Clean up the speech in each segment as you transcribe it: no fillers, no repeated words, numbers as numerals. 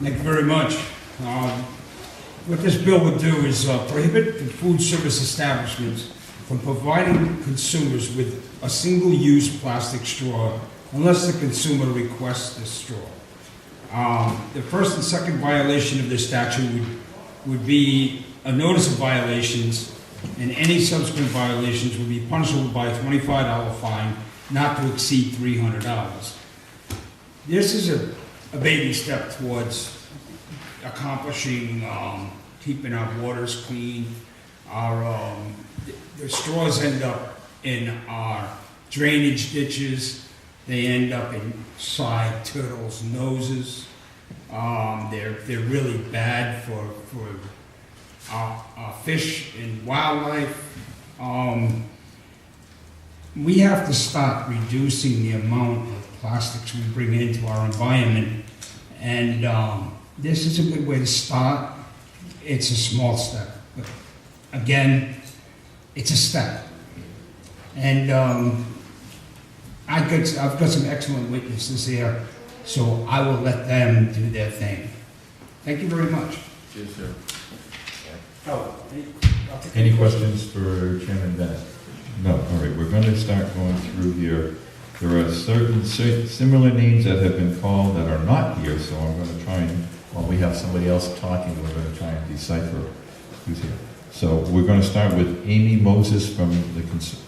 Thank you very much. What this bill would do is prohibit the food service establishments from providing consumers with a single-use plastic straw unless the consumer requests the straw. The first and second violation of this statute would be a notice of violations, and any subsequent violations would be punishable by a $25 fine not to exceed $300. This is a baby step towards accomplishing keeping our waters clean. The straws end up in our drainage ditches. They end up inside turtles' noses. They're really bad for our fish and wildlife. We have to start reducing the amount of plastics we bring into our environment, and this is a good way to start. It's a small step, but again, it's a step. And I've got some excellent witnesses here, so I will let them do their thing. Thank you very much. Yes, sir. Any questions for Chairman Bennett? No. All right, we're going to start going through here. There are certain similar names that have been called that are not here, so I'm going to try and, while we have somebody else talking, we're going to try and decipher who's here. So we're going to start with Amy Moses from the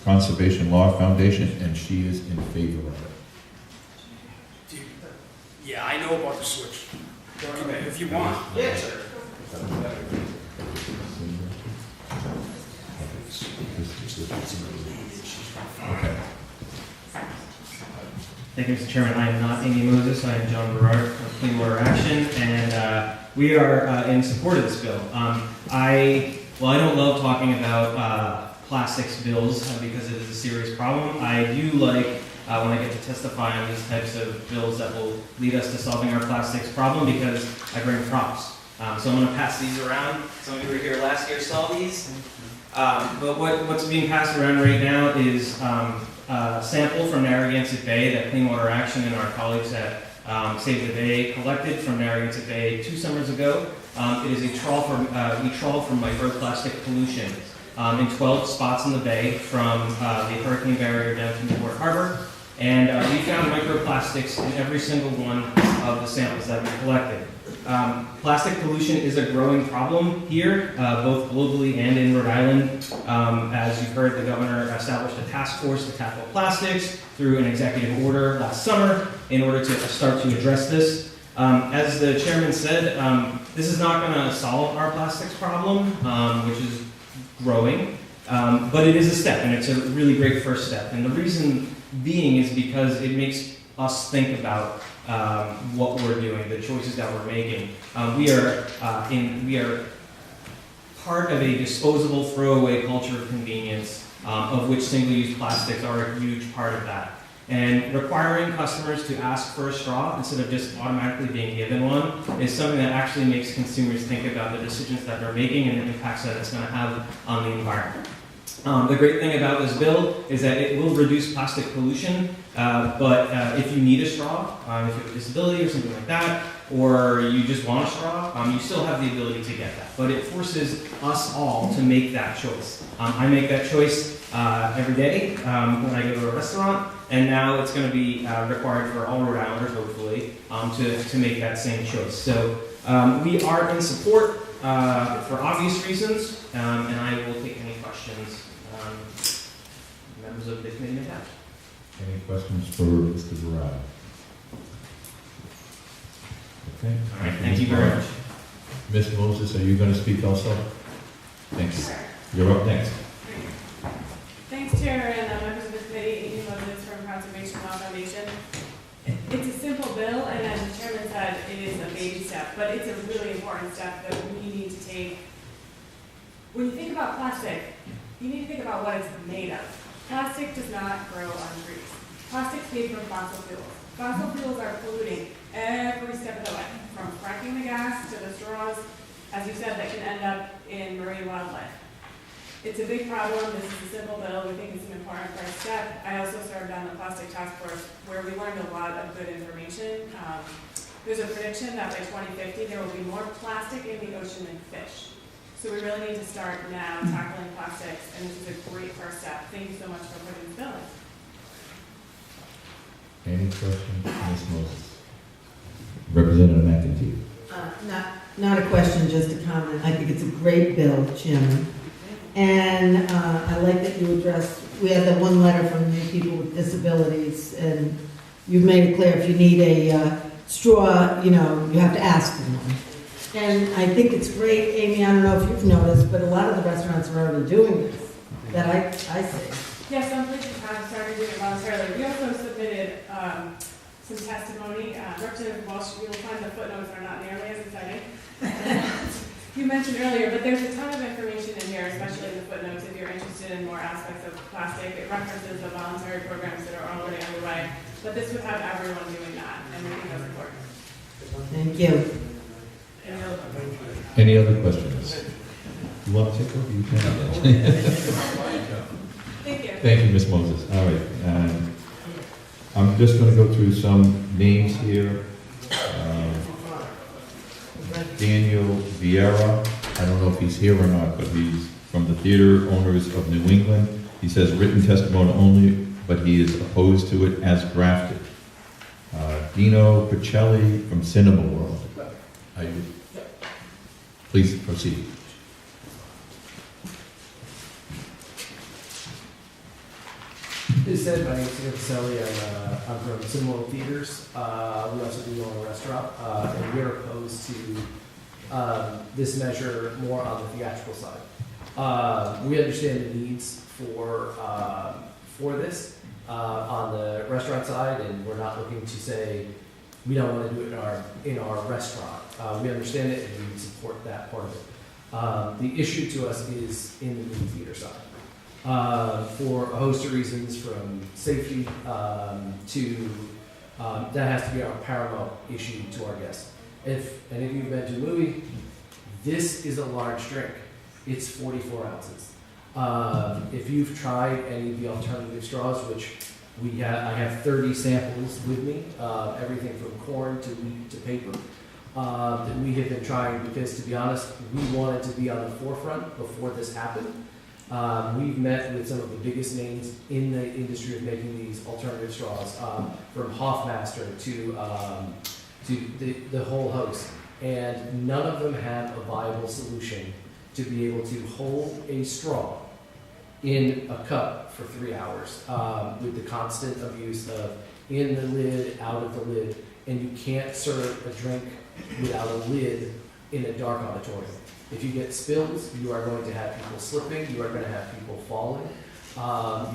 Conservation Law Foundation, and she is in favor of it. Yeah, I know about the switch. If you want. Yeah, sure. Okay. Thank you, Mr. Chairman. I am not Amy Moses. I am John Berard of Clean Water Action, and we are in support of this bill. I don't love talking about plastics bills because it is a serious problem. I do like when I get to testify on these types of bills that will lead us to solving our plastics problem because I bring props. So I'm going to pass these around. Some of you were here last year saw these. But what's being passed around right now is a sample from Narragansett Bay that Clean Water Action and our colleagues at Save the Bay collected from Narragansett Bay 2 summers ago. It is a trawl we trawled for microplastic pollution in 12 spots in the bay from the hurricane barrier down to Newport Harbor. And we found microplastics in every single one of the samples that we collected. Plastic pollution is a growing problem here, both globally and in Rhode Island. As you've heard, the governor established a task force to tackle plastics through an executive order last summer in order to start to address this. As the chairman said, this is not going to solve our plastics problem, which is growing, but it is a step, and it's a really great first step. And the reason being is because it makes us think about what we're doing, the choices that we're making. We are part of a disposable, throwaway culture of convenience, of which single-use plastics are a huge part of that. And requiring customers to ask for a straw instead of just automatically being given one is something that actually makes consumers think about the decisions that they're making and the impacts that it's going to have on the environment. The great thing about this bill is that it will reduce plastic pollution, but if you need a straw, if you have a disability or something like that, or you just want a straw, you still have the ability to get that. But it forces us all to make that choice. I make that choice every day when I go to a restaurant, and now it's going to be required for all Rhode Islanders, hopefully, to make that same choice. So we are in support for obvious reasons, and I will take any questions members of the committee may have. Any questions for Mr. Berard? Okay. All right, thank you very much. Ms. Moses, are you going to speak also? Thank you. Sure. You're up next. Thanks, Chair, and members of the committee. Amy Moses from Conservation Law Foundation. It's a simple bill, and as the chairman said, it is a baby step, but it's a really important step that we need to take. When you think about plastic, you need to think about what it's made of. Plastic does not grow on trees. Plastic's made from fossil fuels. Fossil fuels are polluting every step of the way, from fracking the gas to the straws, as you said, that can end up in marine wildlife. It's a big problem. This is a simple bill. We think it's an important first step. I also served on the plastic task force where we learned a lot of good information. There's a prediction that by 2050, there will be more plastic in the ocean than fish. So we really need to start now tackling plastics, and this is a great first step. Thank you so much for putting this bill in. Any questions, Ms. Moses? Representative McEntee. Not a question, just a comment. I think it's a great bill, Chairman. And I like that you addressed, we had that one letter from the people with disabilities, and you've made it clear if you need a straw, you have to ask for one. And I think it's great, Amy, I don't know if you've noticed, but a lot of the restaurants are already doing this, that I see. Yes, some places have started doing it voluntarily. We also submitted some testimony. Representative Walsh, you will find the footnotes are not nearly as exciting. You mentioned earlier, but there's a ton of information in here, especially in the footnotes, if you're interested in more aspects of plastic. It references the voluntary programs that are already underway, but this would have everyone doing that, and we think that's important. Thank you. Any other questions? You want to take over? You can. Thank you. Thank you, Ms. Moses. All right. I'm just going to go through some names here. Daniel Vieira, I don't know if he's here or not, but he's from the Theater Owners of New England. He says written testimony only, but he is opposed to it as drafted. Dino Picelli from Cinema World. Please proceed. As said, my name is Dino Picelli. I'm from Cinema World Theaters. We also do own a restaurant, and we're opposed to this measure more on the theatrical side. We understand the needs for this on the restaurant side, and we're not looking to say we don't want to do it in our restaurant. We understand it, and we support that part of it. The issue to us is in the movie theater side. For a host of reasons, from safety to that has to be our paramount issue to our guests. If any of you have been to a movie, this is a large drink. It's 44 ounces. If you've tried any of the alternative straws, which I have 30 samples with me, everything from corn to wheat to paper, that we have been trying because, to be honest, we wanted to be on the forefront before this happened. We've met with some of the biggest names in the industry of making these alternative straws, from Hoffmaster to the whole host, and none of them have a viable solution to be able to hold a straw in a cup for 3 hours with the constant abuse of in the lid, out of the lid, and you can't serve a drink without a lid in a dark auditorium. If you get spills, you are going to have people slipping, you are going to have people falling,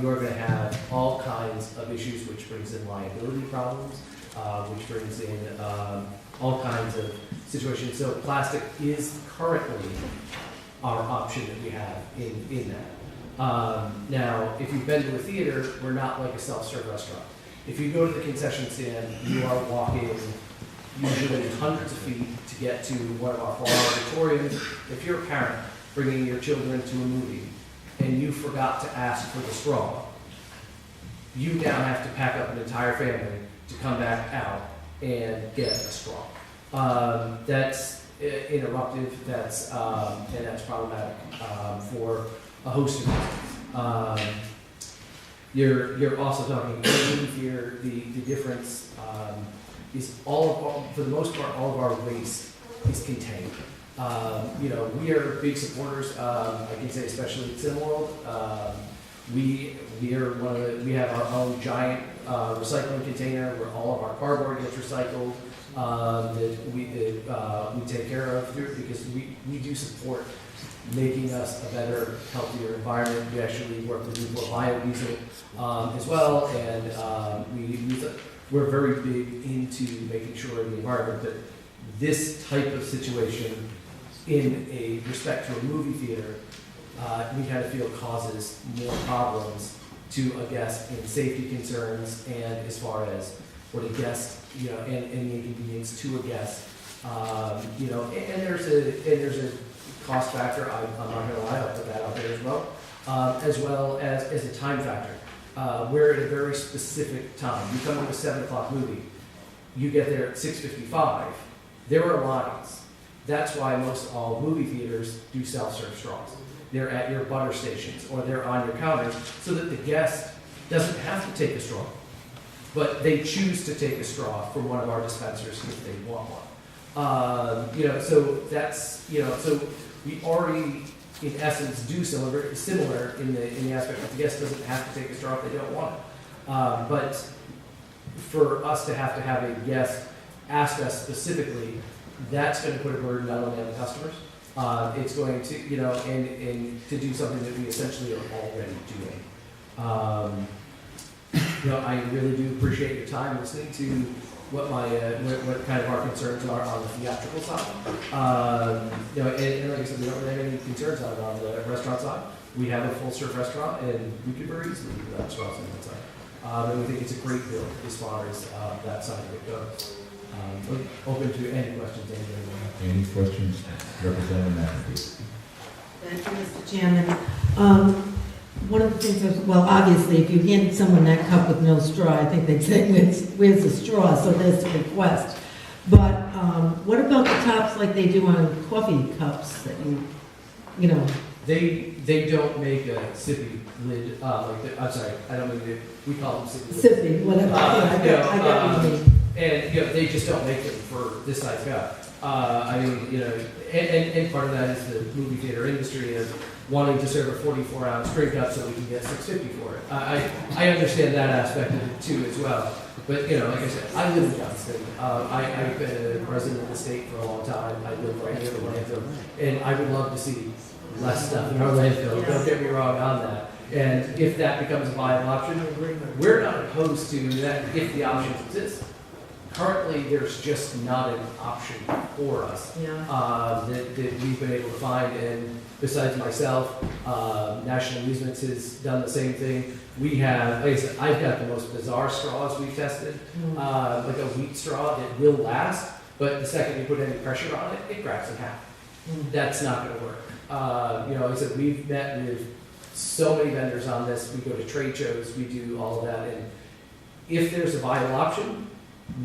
you are going to have all kinds of issues, which brings in liability problems, which brings in all kinds of situations. So plastic is currently our option that we have in that. Now, if you've been to a theater, we're not like a self-serve restaurant. If you go to the concession stand, you are walking usually hundreds of feet to get to one of our four auditoriums. If you're a parent bringing your children to a movie and you forgot to ask for the straw, you now have to pack up an entire family to come back out and get a straw. That's interruptive, and that's problematic for a host of reasons. You're also talking here. The difference is for the most part, all of our waste is contained. We are big supporters. I can say, especially at Cineworld, we have our own giant recycling container where all of our cardboard gets recycled. That we take care of through, because we do support making us a better, healthier environment. We actually work with biodiesel as well, and we're very big into making sure the environment. But this type of situation, in a respect to a movie theater, we kind of feel causes more problems to a guest in safety concerns, and as far as what a guest, and the inconvenience to a guest, and there's a cost factor. I'm not going to lie, I'll put that out there as well as a time factor. We're at a very specific time. You come to a 7 o'clock movie. You get there at 6:55, there are lines. That's why most all movie theaters do self-serve straws. They're at your butter stations or they're on your counters so that the guest doesn't have to take a straw, but they choose to take a straw from one of our dispensers if they want one. So that's, so we already, in essence, do similar in the aspect that the guest doesn't have to take a straw if they don't want it. But for us to have a guest ask us specifically, that's going to put a burden not only on the customers, it's going to, and to do something that we essentially are already doing. I really do appreciate your time listening to what what kind of our concerns are on the theatrical side. And like I said, we don't really have any concerns on the restaurant side. We have a full-serve restaurant, and we could very easily do that straws on that side. And we think it's a great bill as far as that side of it goes. Open to any questions, Andrew. Any questions, Representative McAfee? Thank you, Mr. Chairman. One of the things is, well, obviously, if you hand someone that cup with no straw, I think they'd say, where's the straw? So there's the request. But what about the tops like they do on coffee cups that They don't make a sippy lid, I'm sorry, I don't mean we call them sippy lids. Sippy, whatever. I get what you mean. And, they just don't make them for this size cup. And part of that is the movie theater industry is wanting to serve a 44-ounce drink cup so we can get $6.50 for it. I understand that aspect of it too as well. But, like I said, I live in Johnston. I've been a resident of the state for a long time. I live right near the landfill. And I would love to see less stuff in our landfill. Don't get me wrong on that. And if that becomes a viable option, we're not opposed to that if the options exist. Currently, there's just not an option for us that we've been able to find. And besides myself, National Amusements has done the same thing. We have, like I said, I've got the most bizarre straws we've tested, like a wheat straw that will last, but the second you put any pressure on it, it cracks in half. That's not going to work. Like I said, we've met with so many vendors on this. We go to trade shows, we do all of that, and if there's a viable option,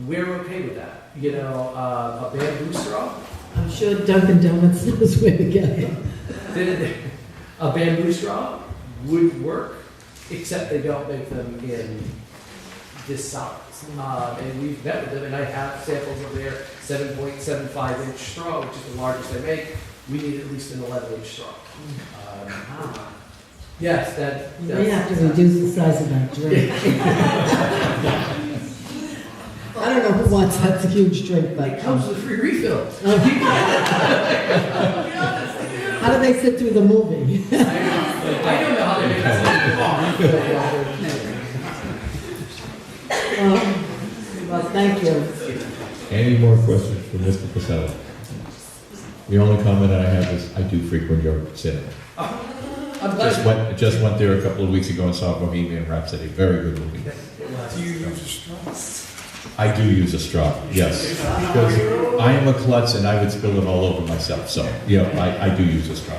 we're okay with that. A bamboo straw. I'm sure Dunkin' Donuts knows where to get them. A bamboo straw would work, except they don't make them in this size. And we've met with them, and I have samples of their 7.75-inch straw, which is the largest they make. We need at least an 11-inch straw. Yes, that. We have to reduce the size of that drink. I don't know who wants that's a huge drink, but It comes with free refill. How do they sit through the movie? I don't know how they make it. Well, thank you. Any more questions for Mr. Casella? The only comment I have is I do frequent your cinema. Just went there a couple of weeks ago and saw Bohemian Rhapsody. Very good movie. Do you use a straw? I do use a straw, yes. Because I am a klutz and I would spill it all over myself. So, I do use a straw.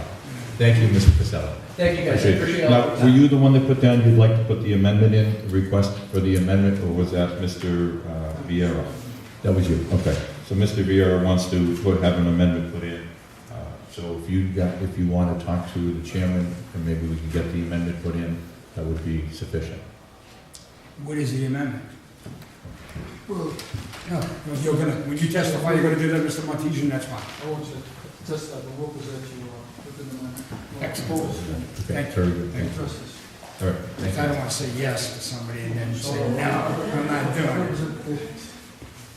Thank you, Mr. Casella. Thank you, guys. I appreciate all Now, were you the one that put down you'd like to put the amendment in, the request for the amendment, or was that Mr. Vieira? That was you, okay. So Mr. Vieira wants to have an amendment put in. So if you want to talk to the chairman, and maybe we can get the amendment put in, that would be sufficient. What is the amendment? No, when you testify, you're gonna do that, Mr. Martesian, that's fine. I want to just that the workers that you within the Excellent. Okay, Thank you. very good. Thank you. justice. All right, thank I don't wanna say yes to somebody and then say, no, I'm not doing it.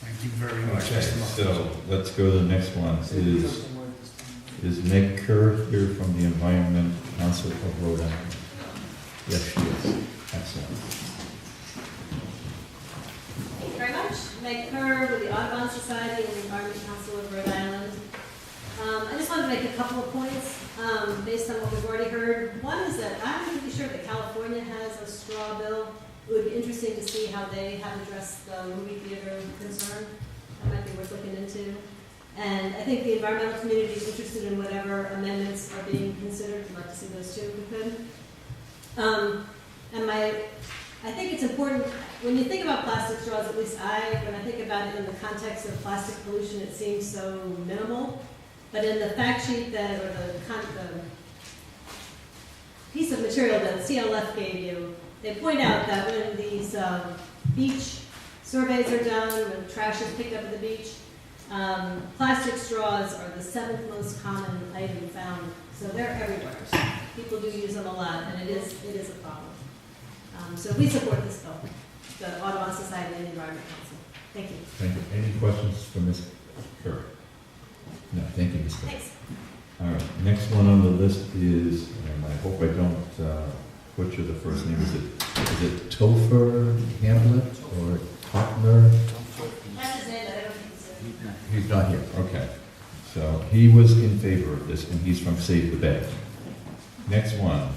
Thank you very much, Okay, Mr. so Martesian. let's go to the next one. Is Meg Kerr here from the Environment Council of Rhode Island? Yes, she is. Excellent. Thank you very much. Meg Kerr with the Audubon Society and the Environment Council of Rhode Island. I just wanted to make a couple of points based on what we've already heard. One is that I'm pretty sure that California has a straw bill. It would be interesting to see how they have addressed the movie theater concern. That might be worth looking into. And I think the environmental community is interested in whatever amendments are being considered. I'd like to see those too if we could. I think it's important. when you think about plastic straws, at least when I think about it in the context of plastic pollution, it seems so minimal. But in the fact sheet the piece of material that CLF gave you, they point out that when these beach surveys are done, when trash is picked up at the beach, plastic straws are the 7th most common item found. So they're everywhere. So people do use them a lot, and it is a problem. So we support this bill, the Audubon Society and the Environment Council. Thank you. Thank you. Any questions for Ms. Kerr? No, thank you, Ms. Kerr. Thanks. All right, next one on the list is, and I hope I don't butcher the first name, is it Topher Hamlet or Topner? That's his name, but I don't think it's He's not here, okay. So he was in favor of this, and he's from Save the Bay. Next one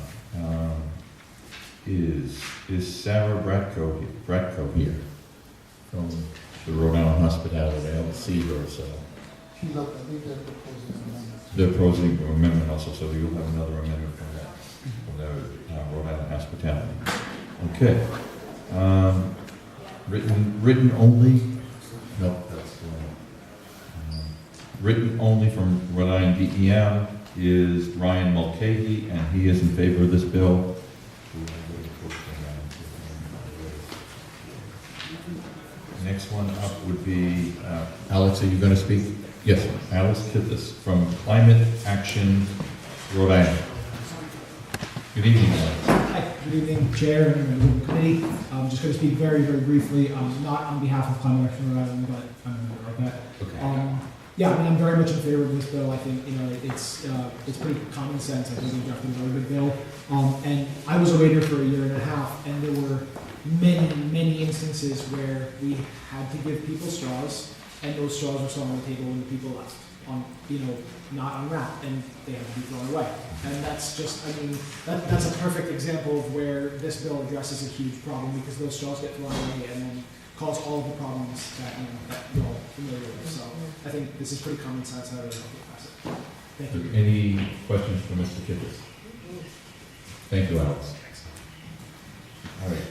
is Sarah Bratko here from the Rhode Island Hospitality. I don't see her, so. She left, I think they're proposing an amendment. They're proposing an amendment also, so you'll have another amendment from the Rhode Island Hospitality. Okay. Written only? No, that's the one. Written only from Rhode Island DEM is Ryan Mulcahy, and he is in favor of this bill. Next one up would be, Alex, are you going to speak? Yes, Alice Kithis from Climate Action, Rhode Island. Good evening, Alex. Hi, good evening, Chair and members of the committee. I'm just going to speak very, very briefly, not on behalf of Climate Action Rhode Island, but I'm a member of that. Okay. Yeah, I mean, I'm very much in favor of this bill. I think, it's pretty common sense. I think we drafted a very good bill. And I was a waiter for a year and a half, and there were many, many instances where we had to give people straws, and those straws were still on the table when the people left, not unwrapped, and they had to be thrown away. And that's just, that's a perfect example of where this bill addresses a huge problem, because those straws get thrown away and then cause all of the problems that you're all familiar with. So I think this is pretty common sense, and I really hope you pass it. Thank you. Any questions for Mr. Kithis? Thank you, Alex. All right.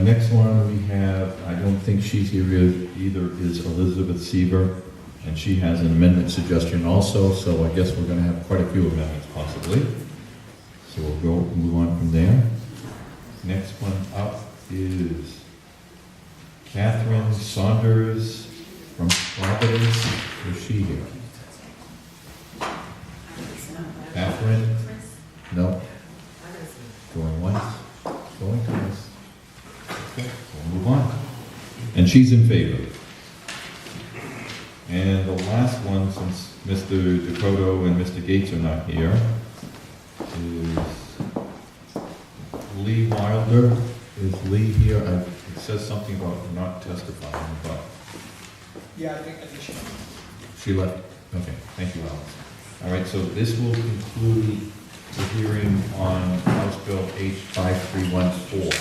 Next one we have, I don't think she's here either, is Elizabeth Seaver, and she has an amendment suggestion also, so I guess we're going to have quite a few amendments possibly. So we'll move on from there. Next one up is Catherine Saunders from Providence. Is she here? Catherine? No? Going once? Going twice? Okay, we'll move on. And she's in favor. And the last one, since Mr. Dakota and Mr. Gates are not here, is Lee Wilder. Is Lee here? It says something about not testifying, but... Yeah, I think she She left? Okay, thank you, Alex. All right, so this will conclude the hearing on House Bill H 5314.